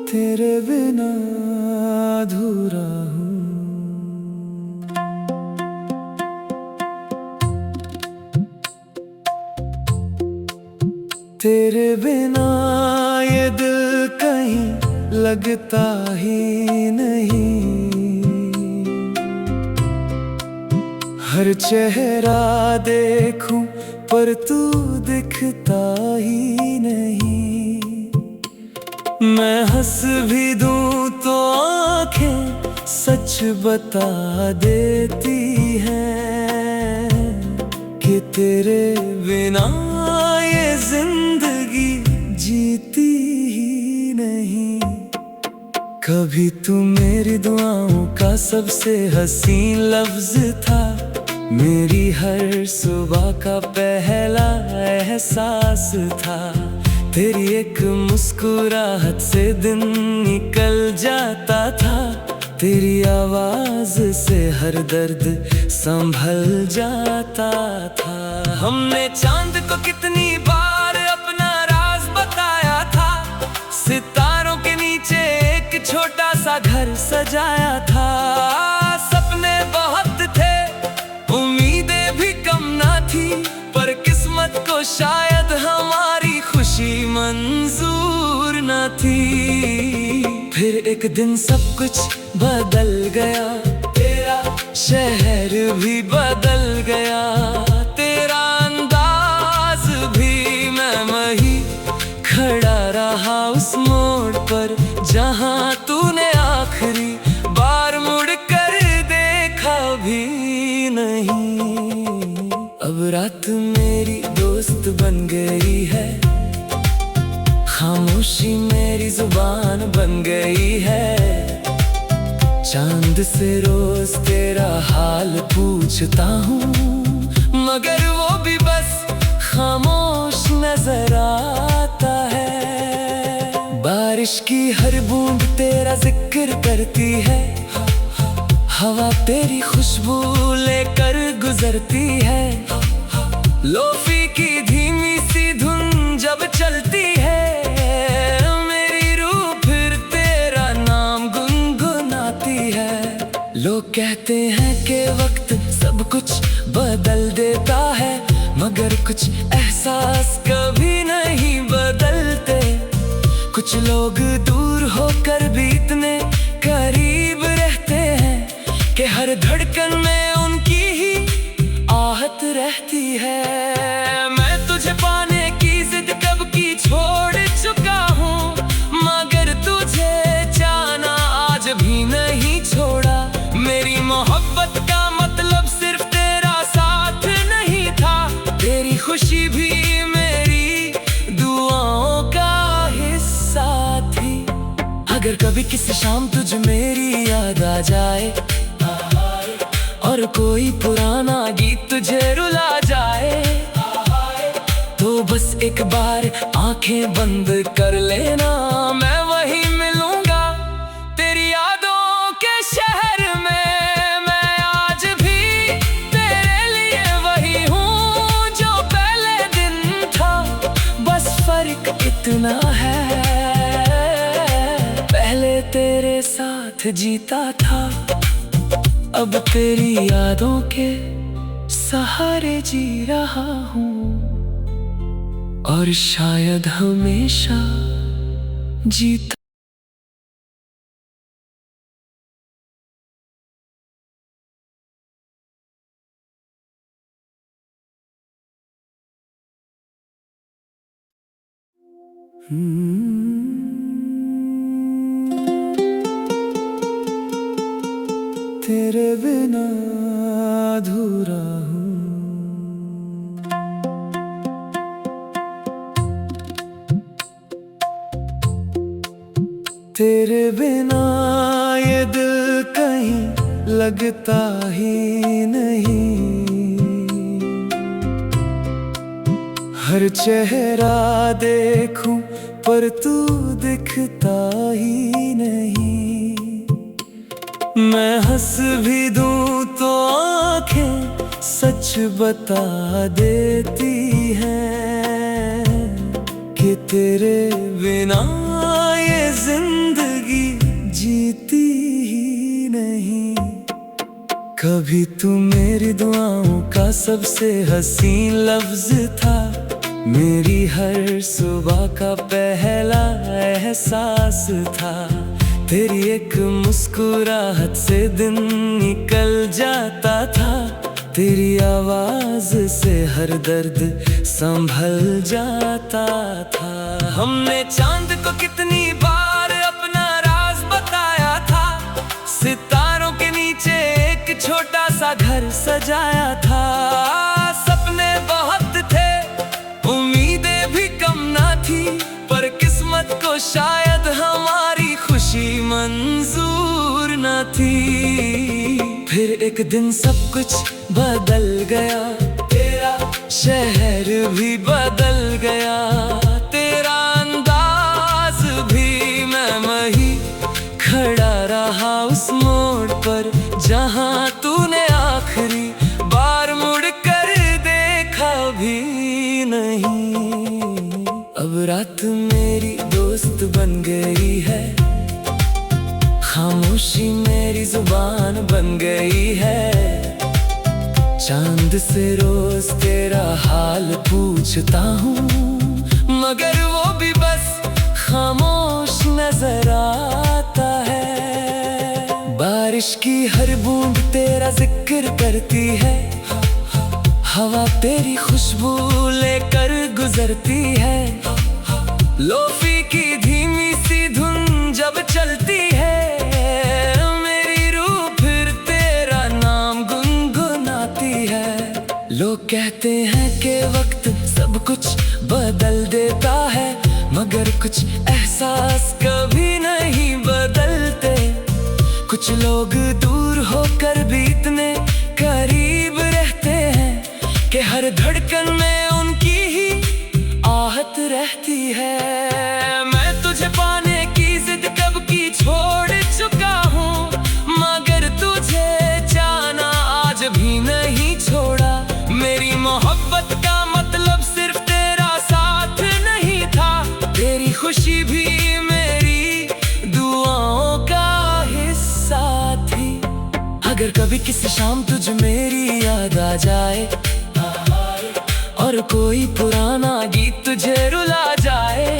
तेरे बिना अधूरा हूँ। तेरे बिना ये दिल कहीं लगता ही नहीं। हर चेहरा देखूं पर तू दिखता ही नहीं। मैं हंस भी दूं तो आंखें सच बता देती हैं कि तेरे बिना ये जिंदगी जीती ही नहीं। कभी तू मेरी दुआओं का सबसे हसीन लफ्ज था, मेरी हर सुबह का पहला एहसास था। तेरी एक मुस्कुराहट से दिन निकल जाता था, तेरी आवाज से हर दर्द संभल जाता था। हमने चांद को कितनी बार अपना राज बताया था, सितारों के नीचे एक छोटा सा घर सजाया था। सपने बहुत थे, उम्मीदें भी कम ना थी, पर किस्मत को शायद हमारी खुशी मंजूर न थी। फिर एक दिन सब कुछ बदल गया, तेरा शहर भी बदल गया, तेरा अंदाज भी। मैं वहीं खड़ा रहा उस मोड़ पर जहां तूने आखिरी बार मुड़ कर देखा भी नहीं। अब रात मेरी दोस्त बन गई है, खामोशी मेरी जुबान बन गई है। चांद से रोज तेरा हाल पूछता हूँ, मगर वो भी बस खामोश नजर आता है। बारिश की हर बूंद तेरा जिक्र करती है, हवा तेरी खुशबू लेकर गुजरती है। लोफी की धीमी सी धुन जब चलती है, मेरी रूह फिर तेरा नाम गुनगुनाती है। लोग कहते हैं कि वक्त सब कुछ बदल देता है, मगर कुछ एहसास कभी नहीं बदलते। कुछ लोग दूर होकर भी इतने करीब रहते हैं कि हर धड़कन में उनकी ही आहट रहती है। मैं तुझे पाने की जिद कब की छोड़ चुका हूँ, मगर तुझे जाना आज भी नहीं छोड़ा। मेरी मोहब्बत का मतलब सिर्फ तेरा साथ नहीं था, तेरी खुशी भी मेरी दुआओं का हिस्सा थी। अगर कभी किसी शाम तुझे मेरी याद आ जाए, और कोई पुराना गीत तुझे रुला जाए, तो बस एक बार आंखें बंद कर लेना, मैं वहीं मिलूंगा तेरी यादों के शहर में। मैं आज भी तेरे लिए वही हूँ जो पहले दिन था, बस फर्क इतना है पहले तेरे साथ जीता था, अब तेरी यादों के सहारे जी रहा हूँ, और शायद हमेशा जीता। तेरे बिना अधूरा हूँ। तेरे बिना ये दिल कहीं लगता ही नहीं। हर चेहरा देखूं पर तू दिखता ही नहीं। मैं हंस भी दूं तो आंखें सच बता देती है कि तेरे बिना ये जिंदगी जीती ही नहीं। कभी तू मेरी दुआओं का सबसे हसीन लफ्ज था, मेरी हर सुबह का पहला एहसास था। तेरी एक मुस्कुराहट से दिन निकल जाता था, तेरी आवाज से हर दर्द संभल जाता था। हमने चांद को कितनी बार अपना राज बताया था, सितारों के नीचे एक छोटा सा घर सजाया था। सपने बहुत थे, उम्मीदें भी कम ना थी, पर किस्मत को शायद हमारी खुशी मंजूर न थी। फिर एक दिन सब कुछ बदल गया, तेरा शहर भी बदल गया, तेरा अंदाज भी। मैं वहीं खड़ा रहा उस मोड़ पर, जहां तूने आखिरी बार मुड़ कर देखा भी नहीं। अब रात मेरी दोस्त बन गई है, खामोशी मेरी जुबान बन गई है। चांद से रोज तेरा हाल पूछता हूँ, मगर वो भी बस खामोश नजर आता है। बारिश की हर बूंद तेरा जिक्र करती है, हवा तेरी खुशबू लेकर गुजरती है। लोफी की धीमी सी धुन जब चलती है, मेरी रूह फिर तेरा नाम गुनगुनाती है। लोग कहते हैं कि वक्त सब कुछ बदल देता है, मगर कुछ एहसास कभी नहीं बदलते। कुछ लोग दूर होकर भी इतने करीब रहते हैं कि हर धड़कन में उनकी ही आहट रहती है। मैं तुझे पाने की जिद कब की छोड़ चुका हूँ, मगर तुझे जाना आज भी नहीं छोड़ा। मेरी मोहब्बत का मतलब सिर्फ तेरा साथ नहीं था, तेरी खुशी भी मेरी दुआओं का हिस्सा थी। अगर कभी किसी शाम तुझ मेरी याद आ जाए, और कोई पुराना गीत तुझे रुला जाए,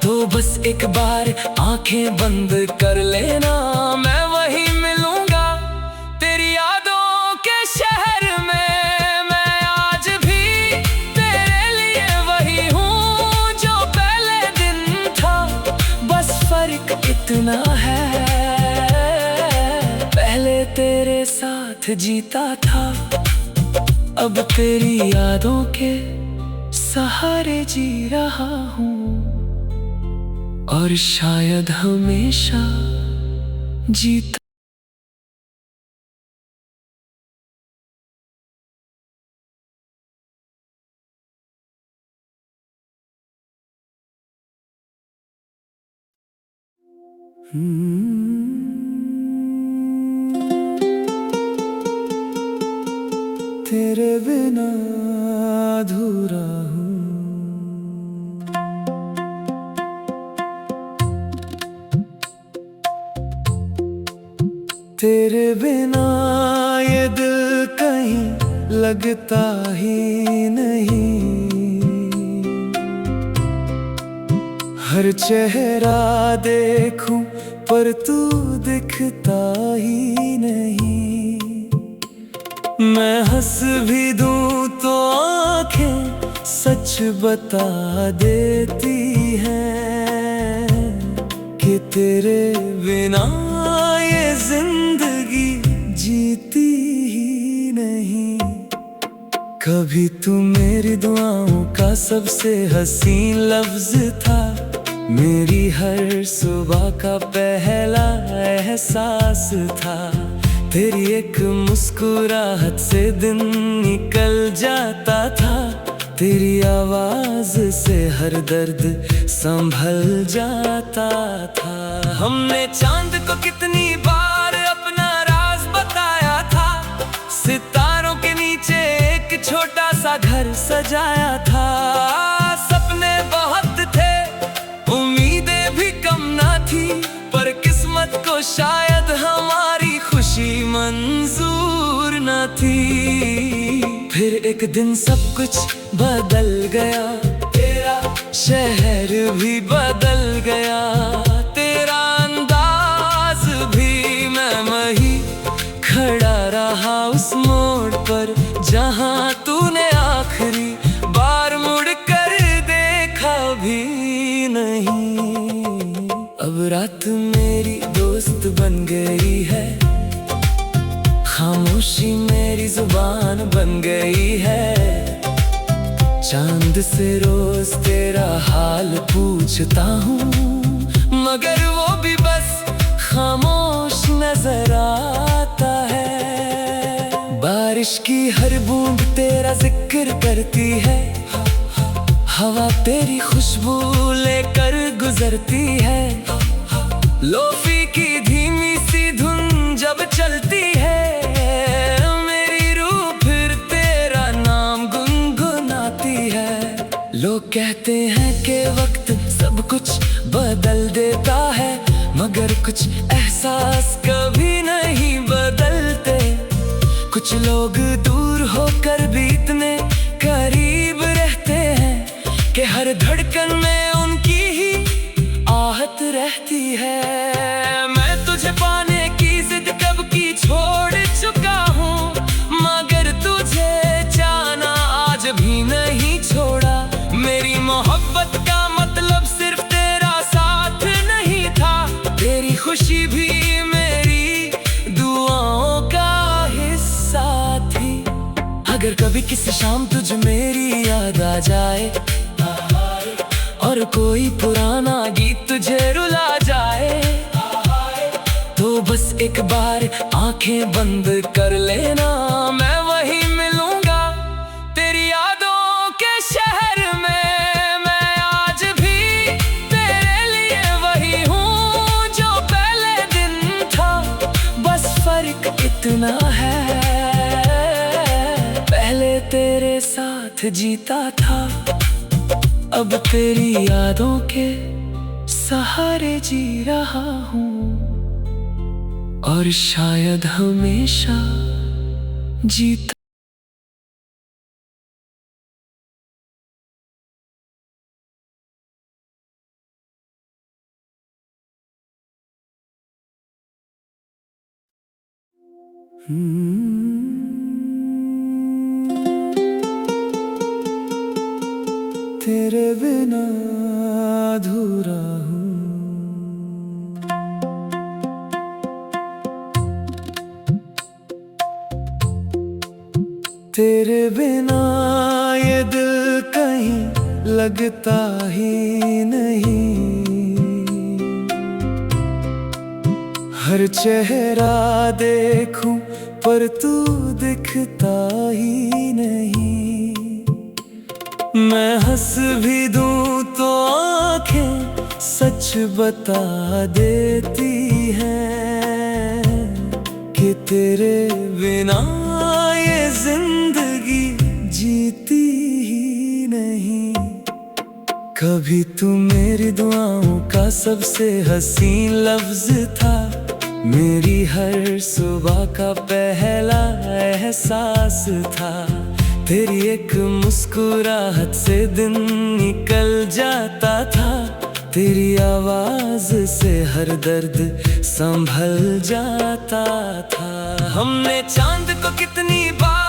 तो बस एक बार आंखें बंद कर लेना, मैं वहीं मिलूंगा तेरी यादों के शहर में। मैं आज भी तेरे लिए वही हूँ जो पहले दिन था, बस फर्क इतना है पहले तेरे साथ जीता था, अब तेरी यादों के सहारे जी रहा हूँ, और शायद हमेशा जीता। तेरे बिना अधूरा हूँ, तेरे बिना ये दिल कहीं लगता ही नहीं। हर चेहरा देखूं पर तू दिखता ही नहीं। मैं हंस भी दूं तो आंखें सच बता देती हैं कि तेरे बिना ये जिंदगी जीती ही नहीं। कभी तू मेरी दुआओं का सबसे हसीन लफ्ज था, मेरी हर सुबह का पहला एहसास था। तेरी एक मुस्कुराहट से दिन निकल जाता था, तेरी आवाज से हर दर्द संभल जाता था। हमने चांद को कितनी बार अपना राज बताया था, सितारे छोटा सा घर सजाया था। सपने बहुत थे, उम्मीदें भी कम ना थी, पर किस्मत को शायद हमारी खुशी मंजूर न थी। फिर एक दिन सब कुछ बदल गया, तेरा शहर भी बदल गया, तेरा अंदाज भी। मैं वहीं खड़ा रहा उस मोड़ पर, जहां तूने आखिरी बार मुड़ कर देखा भी नहीं। अब रात मेरी दोस्त बन गई है, खामोशी मेरी जुबान बन गई है। चांद से रोज तेरा हाल पूछता हूँ, मगर वो भी बस खामोश नजर आता है। बारिश की हर बूंद तेरा जिक्र करती है, हवा तेरी खुशबू लेकर गुजरती है। लोफी की धीमी सी धुन जब चलती है, मेरी रूह फिर तेरा नाम गुनगुनाती है। लोग कहते हैं कि वक्त सब कुछ बदल देता है, मगर कुछ एहसास कभी नहीं बदलते। कुछ लोग दूर होकर भी इतने करीब रहते हैं कि हर धड़कन में उनकी ही आहत रहती है। मैं तुझे पाने की जिद कब की छोड़ चुका हूँ, मगर तुझे जाना आज भी नहीं छोड़ा। मेरी मोहब्बत का मतलब सिर्फ तेरा साथ नहीं था, तेरी खुशी भी मेरी दुआओं का हिस्सा थी। अगर कभी किसी शाम तुझ मेरी याद आ जाए, और कोई पुराना गीत तुझे रुला जाए, तो बस एक बार आंखें बंद कर लेना, मैं वहीं मिलूंगा तेरी यादों के शहर में। मैं आज भी तेरे लिए वही हूँ जो पहले दिन था, बस फर्क इतना है, पहले तेरे साथ जीता था, अब तेरी यादों के सहारे जी रहा हूँ, और शायद हमेशा जीता। तेरे बिना अधूरा हूँ, तेरे बिना ये दिल कहीं लगता ही नहीं। हर चेहरा देखूं पर तू दिखता ही नहीं। मैं हंस भी दूं तो आंखें सच बता देती हैं कि तेरे बिना ये जिंदगी जीती ही नहीं। कभी तू मेरी दुआओं का सबसे हसीन लफ्ज था, मेरी हर सुबह का पहला एहसास था। तेरी एक मुस्कुराहट से दिन निकल जाता था, तेरी आवाज से हर दर्द संभल जाता था। हमने चांद को कितनी बार